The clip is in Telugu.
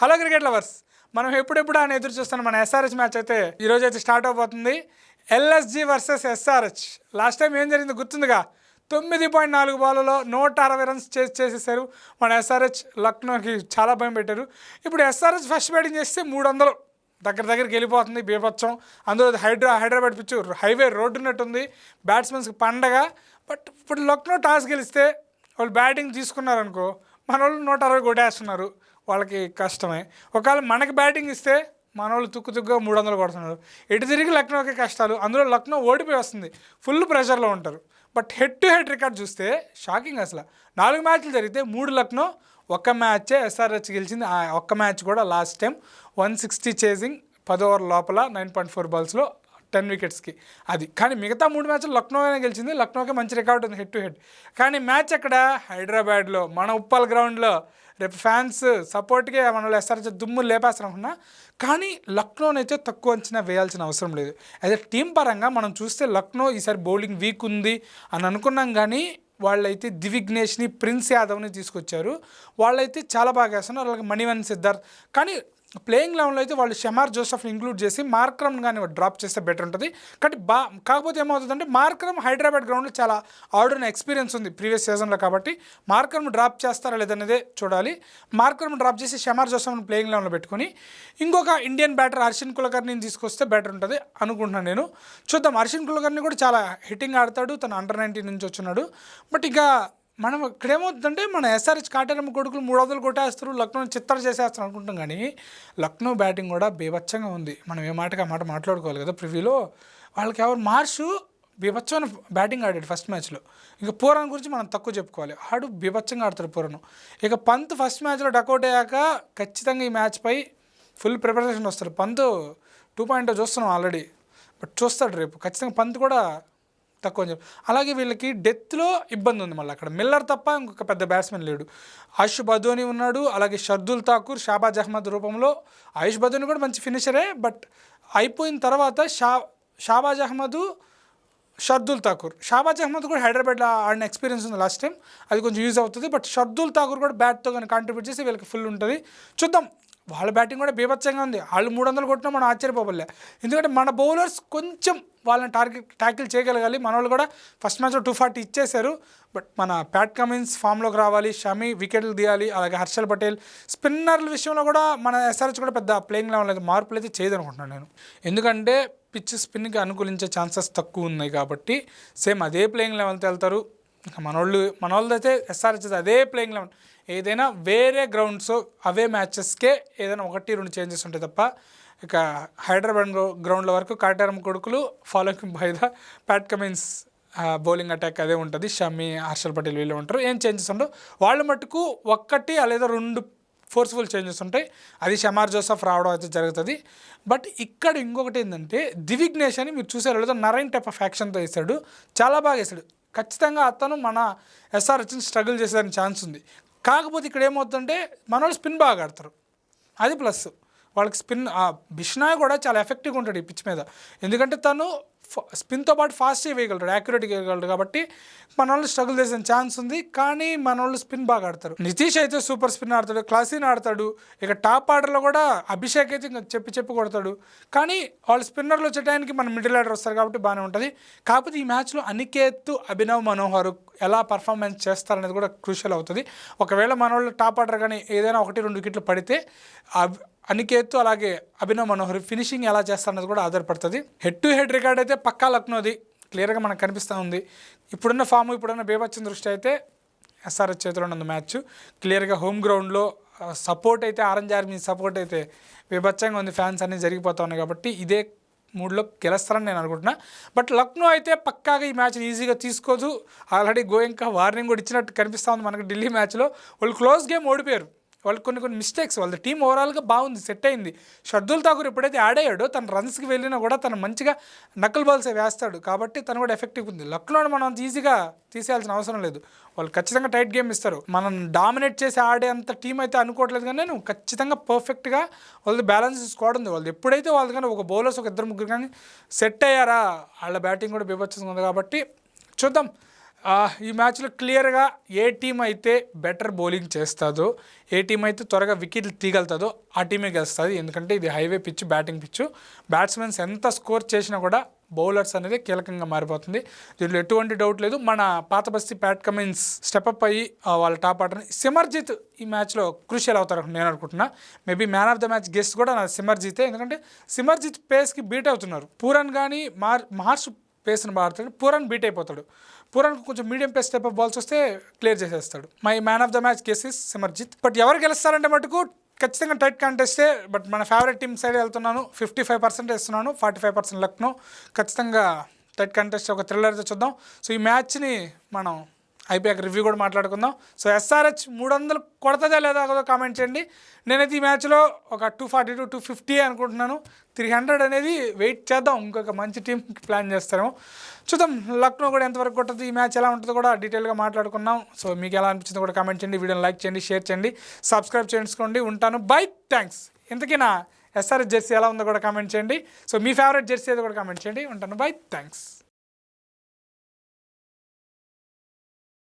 హలో క్రికెట్ లవర్స్, మనం ఎప్పుడెప్పుడు అని ఎదురు చూస్తున్న మన ఎస్ఆర్హెచ్ మ్యాచ్ అయితే ఈరోజు అయితే స్టార్ట్ అవబోతుంది. LSG versus SRH. Last time ఏం జరిగింది గుర్తుందిగా, 9.4 బాల్లో 160 రన్స్ చేసేసారు మన ఎస్ఆర్హెచ్. లక్నోకి చాలా భయం పెట్టారు. ఇప్పుడు ఎస్ఆర్హెచ్ ఫస్ట్ బ్యాటింగ్ చేస్తే 300 దగ్గరికి వెళ్ళిపోతుంది, బీభత్సం. అందులో హైదరాబాద్ పిచ్చు హైవే రోడ్డు ఉన్నట్టుంది, బ్యాట్స్మెన్స్కి పండగ. బట్ ఇప్పుడు లక్నో టాస్ గెలిస్తే వాళ్ళు బ్యాటింగ్ తీసుకున్నారనుకో, మన వాళ్ళు 160 కొట్టేస్తున్నారు, వాళ్ళకి కష్టమే. ఒకవేళ మనకి బ్యాటింగ్ ఇస్తే మన వాళ్ళు తుక్కుగా 300 కొడుతున్నారు. ఎటు తిరిగి లక్నోకి కష్టాలు. అందులో లక్నో ఓడిపోయి వస్తుంది, ఫుల్ ప్రెషర్లో ఉంటారు. But head to head record చూస్తే షాకింగ్. అసలు 4 మ్యాచ్లు జరిగితే 3 లక్నో, ఒక్క మ్యాచే ఎస్ఆర్హెచ్ గెలిచింది. ఆ ఒక్క మ్యాచ్ కూడా లాస్ట్ టైం 160 చేసింగ్ 10 ఓవర్ లోపల 9.4 బాల్స్లో 10 వికెట్స్కి అది. కానీ మిగతా 3 మ్యాచ్లు లక్నోనే గెలిచింది. లక్నోకి మంచి రికార్డు ఉంది హెడ్ టు హెడ్. కానీ మ్యాచ్ ఎక్కడ, హైదరాబాద్లో మన ఉప్పల్ గ్రౌండ్లో. రేపు ఫ్యాన్స్ సపోర్ట్గా మన ఎస్ఆర్హెచ్ దుమ్ము లేపేస్తారు అనుకున్నా, కానీ లక్నోనైతే తక్కువ అంచనా వేయాల్సిన అవసరం లేదు. అయితే టీం పరంగా మనం చూస్తే లక్నో ఈసారి బౌలింగ్ వీక్ ఉంది అని అనుకున్నాం, కానీ వాళ్ళైతే దివిఘ్నేష్ని, ప్రిన్స్ యాదవ్ని తీసుకొచ్చారు. వాళ్ళైతే చాలా బాగా వేస్తున్నారు. అలాగే మణివన్ సిద్ధార్థ్. కానీ ప్లేయింగ్ లెవెన్లో అయితే వాళ్ళు షమార్ జోసెఫ్ని ఇంక్లూడ్ చేసి మార్క్రమ్ కానీ డ్రాప్ చేస్తే బెటర్ ఉంటుంది. కానీ కాకపోతే ఏమవుతుందంటే, మార్క్రమ్ హైదరాబాద్ గ్రౌండ్లో చాలా ఆడిన ఎక్స్పీరియన్స్ ఉంది ప్రీవియస్ సీజన్లో, కాబట్టి మార్క్రమ్ డ్రాప్ చేస్తారా లేదనేదే చూడాలి. మార్క్రమ్ డ్రాప్ చేసి షమార్ జోసెఫ్ని ప్లేయింగ్ లెవెన్లో పెట్టుకుని ఇంకొక ఇండియన్ బ్యాటర్ హర్షిన్ కులకర్ణిని తీసుకొస్తే బెటర్ ఉంటుంది అనుకుంటున్నాను నేను. చూద్దాం. హర్షిన్ కులకర్ణి కూడా చాలా హిట్టింగ్ ఆడతాడు, తను అండర్-19 నుంచి వచ్చినాడు. బట్ ఇక మనం ఇక్కడేమవుతుందంటే, మన ఎస్ఆర్హెచ్ కాటేరమ్మ కొడుకులు 300 కొట్టేస్తారు, లక్నోని చిత్తర చేసేస్తారు అనుకుంటాం, కానీ లక్నో బ్యాటింగ్ కూడా బీభత్సంగా ఉంది. మనం ఏ మాటకి ఆ మాట మాట్లాడుకోవాలి కదా ప్రివ్యూలో. వాళ్ళకి ఎవరు మార్షు బీభత్సమైన బ్యాటింగ్ ఆడాడు ఫస్ట్ మ్యాచ్లో. ఇంకా పూరన్ గురించి మనం తక్కువ చెప్పుకోవాలి, ఆడు బీభత్సంగా ఆడతాడు పూరను. ఇక పంత్ ఫస్ట్ మ్యాచ్లో డకౌట్ అయ్యాక ఖచ్చితంగా ఈ మ్యాచ్పై ఫుల్ ప్రిపరేషన్ వస్తాడు. పంత్ 2.0 చూస్తున్నాం ఆల్రెడీ, బట్ చూస్తాడు రేపు ఖచ్చితంగా. పంత్ కూడా తక్కువ అని చెప్పి. అలాగే వీళ్ళకి డెత్లో ఇబ్బంది ఉంది. మళ్ళీ అక్కడ మిల్లర్ తప్ప ఇంకొక పెద్ద బ్యాట్స్మెన్ లేడు. ఆయుష్ బదోని ఉన్నాడు, అలాగే షర్దుల్ ఠాకూర్, షాబాజ్ అహ్మద్ రూపంలో. ఆయుష్ బదోని కూడా మంచి ఫినిషరే, బట్ అయిపోయిన తర్వాత షాబాజ్ అహ్మద్, షర్దుల్ ఠాకూర్. షాబాజ్ అహ్మద్ కూడా హైదరాబాద్లో ఆడిన ఎక్స్పీరియన్స్ ఉంది లాస్ట్ టైం, అది కొంచెం యూజ్ అవుతుంది. బట్ షర్దుల్ ఠాకూర్ కూడా బ్యాట్తో కానీ కాంట్రిబ్యూట్ చేసి వీళ్ళకి ఫుల్ ఉంటుంది. చూద్దాం. వాళ్ళ బ్యాటింగ్ కూడా బీభత్సంగా ఉంది. వాళ్ళు 300 కొట్టినా మనం ఆశ్చర్యపోవలే, ఎందుకంటే మన బౌలర్స్ కొంచెం వాళ్ళని ట్యాకిల్ చేయగలగాలి. మన వాళ్ళు కూడా ఫస్ట్ మ్యాచ్లో 240 ఇచ్చేశారు. బట్ మన ప్యాట్ కమిన్స్ ఫామ్లోకి రావాలి, షమి వికెట్లు తీయాలి, అలాగే హర్షల్ పటేల్. స్పిన్నర్ల విషయంలో కూడా మన ఎస్ఆర్హెచ్ కూడా పెద్ద ప్లేయింగ్ లెవెల్ అయితే మార్పులు అయితే చేయదనుకుంటున్నాను నేను, ఎందుకంటే పిచ్ స్పిన్కి అనుకూలించే ఛాన్సెస్ తక్కువ ఉన్నాయి కాబట్టి సేమ్ అదే ప్లేయింగ్ లెవెల్తో వెళ్తారు. మన వాళ్ళదైతే ఎస్ఆర్హెచ్ అదే ప్లేయింగ్ లెవెల్. ఏదైనా వేరే గ్రౌండ్స్ అవే మ్యాచెస్కే ఏదైనా 1-2 చేంజెస్ ఉంటాయి తప్ప, ఇక హైదరాబాద్ గ్రౌండ్ల వరకు కాటేరమ్మ కొడుకులు following by the Pat Cummins bowling attack అదే ఉంటుంది. షమి, హర్షల్ పటేల్ వీళ్ళు ఉంటారు. ఏం చేంజెస్ ఉండవు. వాళ్ళు మట్టుకు 1 లేదా 2 ఫోర్స్ఫుల్ చేంజెస్ ఉంటాయి. అది షమార్ జోసెఫ్ రావడం అయితే జరుగుతుంది. బట్ ఇక్కడ ఇంకొకటి ఏంటంటే, దివిఘ్నేష్ అని మీరు చూసారు లేదా, నరైన్ టైప్ ఆఫ్ యాక్షన్తో వేసాడు, చాలా బాగా వేసాడు. ఖచ్చితంగా అతను మన ఎస్ఆర్హెచ్ని స్ట్రగుల్ చేసేదానికి ఛాన్స్ ఉంది. కాకపోతే ఇక్కడ ఏమవుతుందంటే, మన వాళ్ళు స్పిన్ బాగా ఆడతారు, అది ప్లస్. వాళ్ళకి స్పిన్ బిష్నాయ్ కూడా చాలా ఎఫెక్టివ్గా ఉంటాడు ఈ పిచ్ మీద, ఎందుకంటే తను స్పిన్తో పాటు ఫాస్ట్గా వేయగలడు, యాక్యురేట్గా వేయగలడు. కాబట్టి మన వాళ్ళు స్ట్రగుల్ చేసే ఛాన్స్ ఉంది. కానీ మన వాళ్ళు స్పిన్ బాగా ఆడతారు. నితీష్ అయితే సూపర్ స్పిన్ ఆడతాడు, క్లాసీని ఆడతాడు. ఇక టాప్ ఆర్డర్లో కూడా అభిషేక్ అయితే ఇంకా చెప్పి కొడతాడు. కానీ వాళ్ళు స్పిన్నర్లు వచ్చేటానికి మన మిడిల్ ఆర్డర్ వస్తారు కాబట్టి బాగానే ఉంటుంది. కాకపోతే ఈ మ్యాచ్లో అనికేత్, అభినవ్ మనోహర్ ఎలా పర్ఫార్మెన్స్ చేస్తారనేది కూడా క్రూషియల్ అవుతుంది. ఒకవేళ మన వాళ్ళు టాప్ ఆర్డర్ కానీ ఏదైనా 1-2 వికెట్లు పడితే అనికేత్ అలాగే అభినవ్ మనోహర్ ఫినిషింగ్ ఎలా చేస్తారన్నది కూడా ఆధారపడుతుంది. హెడ్ టు హెడ్ రికార్డ్ అయితే పక్కా లక్నోది క్లియర్గా మనకు కనిపిస్తూ ఉంది. ఇప్పుడున్న ఫామ్, ఇప్పుడున్న బీభత్సం దృష్టి అయితే ఎస్ఆర్హెచ్ చేతిలో ఉన్న మ్యాచ్ క్లియర్గా హోమ్ గ్రౌండ్లో సపోర్ట్ అయితే ఆరెంజ్ ఆర్మీ సపోర్ట్ అయితే బీభత్సంగా ఉంది. ఫ్యాన్స్ అన్నీ జరిగిపోతూ ఉన్నాయి కాబట్టి ఇదే మూడ్లో గెలుస్తారని నేను అనుకుంటున్నా. బట్ లక్నో అయితే పక్కాగా ఈ మ్యాచ్ని ఈజీగా తీసుకోదు. ఆల్రెడీ గోయంకా వార్నింగ్ కూడా ఇచ్చినట్టు కనిపిస్తూ ఉంది మనకి. ఢిల్లీ మ్యాచ్లో వాళ్ళు క్లోజ్ గేమ్ ఓడిపోయారు. వాళ్ళు కొన్ని మిస్టేక్స్, వాళ్ళ టీం ఓవరాల్గా బాగుంది, సెట్ అయింది. షర్దుల్ ఠాకూర్ ఎప్పుడైతే ఆడాడో తన రన్స్కి వెళ్ళినా కూడా తను మంచిగా నకల్ బాల్సే వేస్తాడు, కాబట్టి తను కూడా ఎఫెక్టివ్ ఉంది. లక్నోని మనం అంత ఈజీగా తీసేయాల్సిన అవసరం లేదు. వాళ్ళు ఖచ్చితంగా టైట్ గేమ్ ఇస్తారు. మనం డామినేట్ చేసి ఆడేంత టీం అయితే అనుకోవట్లేదు, కానీ నేను ఖచ్చితంగా పర్ఫెక్ట్గా వాళ్ళది బ్యాలెన్స్ స్క్వాడ్ ఉంది. వాళ్ళు ఎప్పుడైతే వాళ్ళు కానీ ఒక బౌలర్స్ ఒక 2-3 కానీ సెట్ అయ్యారా, వాళ్ళ బ్యాటింగ్ కూడా బీభత్సంగా ఉంది. కాబట్టి చూద్దాం. ఈ మ్యాచ్లో క్లియర్గా ఏ టీం అయితే బెటర్ బౌలింగ్ చేస్తుందో, ఏ టీం అయితే త్వరగా వికెట్లు తీగలుతుందో ఆ టీమే గెలుస్తుంది. ఎందుకంటే ఇది highway pitch, batting pitch. Batsmen ఎంత స్కోర్ చేసినా కూడా బౌలర్స్ అనేది కీలకంగా మారిపోతుంది. దీంట్లో ఎటువంటి డౌట్ లేదు. మన పాత బస్తీ ప్యాట్ కమిన్స్ స్టెప్అప్ అయ్యి వాళ్ళ టాప్ ఆర్డర్ని సిమర్జిత్ ఈ మ్యాచ్లో క్రూషియల్ అవుతారు నేను అనుకుంటున్నా. Maybe man of the match guest కూడా నా సిమర్జితే. ఎందుకంటే సిమర్జిత్ పేస్కి బీట్ అవుతున్నారు. పూరన్ కానీ మార్చ్ పేస్ని ఆడుతాడు, పూరన్ బీట్ అయిపోతాడు. పూరన్కు కొంచెం medium pace type of balls వస్తే క్లియర్ చేసేస్తాడు. My man of the match guess is Simarjeet. But ఎవరు గెలుస్తారంటే మటుకు ఖచ్చితంగా టైట్ కాంటెస్టే. బట్ మన ఫేవరెట్ టీమ్ సైడ్ వెళ్తున్నాను. 55% వేస్తున్నాను, 45% లక్నో. ఖచ్చితంగా టైట్ కాంటెస్ట్, ఒక థ్రిల్లర్తో చూద్దాం. సో ఈ మ్యాచ్ని మనం అయిపోయాక రివ్యూ కూడా మాట్లాడుకుందాం. సో ఎస్ఆర్హెచ్ 300 కొడతదా లేదా కూడా కామెంట్ చేయండి. నేనైతే ఈ మ్యాచ్లో ఒక 240 to 250 అనుకుంటున్నాను. 300 అనేది వెయిట్ చేద్దాం, ఇంకొక మంచి టీం ప్లాన్ చేస్తారేమో చూద్దాం. లక్నో కూడా ఎంతవరకు కొట్టదు, ఈ మ్యాచ్ ఎలా ఉంటుందో కూడా డీటెయిల్గా మాట్లాడుకున్నాం. సో మీకు ఎలా అనిపించిందో కూడా కామెంట్ చేయండి, వీడియోని లైక్ చేయండి, షేర్ చేయండి, సబ్స్క్రైబ్ చేసుకోండి. ఉంటాను, బై, థ్యాంక్స్. ఇంతకీ నా ఎస్ఆర్హెచ్ జెర్సీ ఎలా ఉందో కూడా కామెంట్ చేయండి. సో మీ ఫేవరెట్ జెర్సీ ఏదో కూడా కామెంట్ చేయండి. ఉంటాను, బై, థ్యాంక్స్.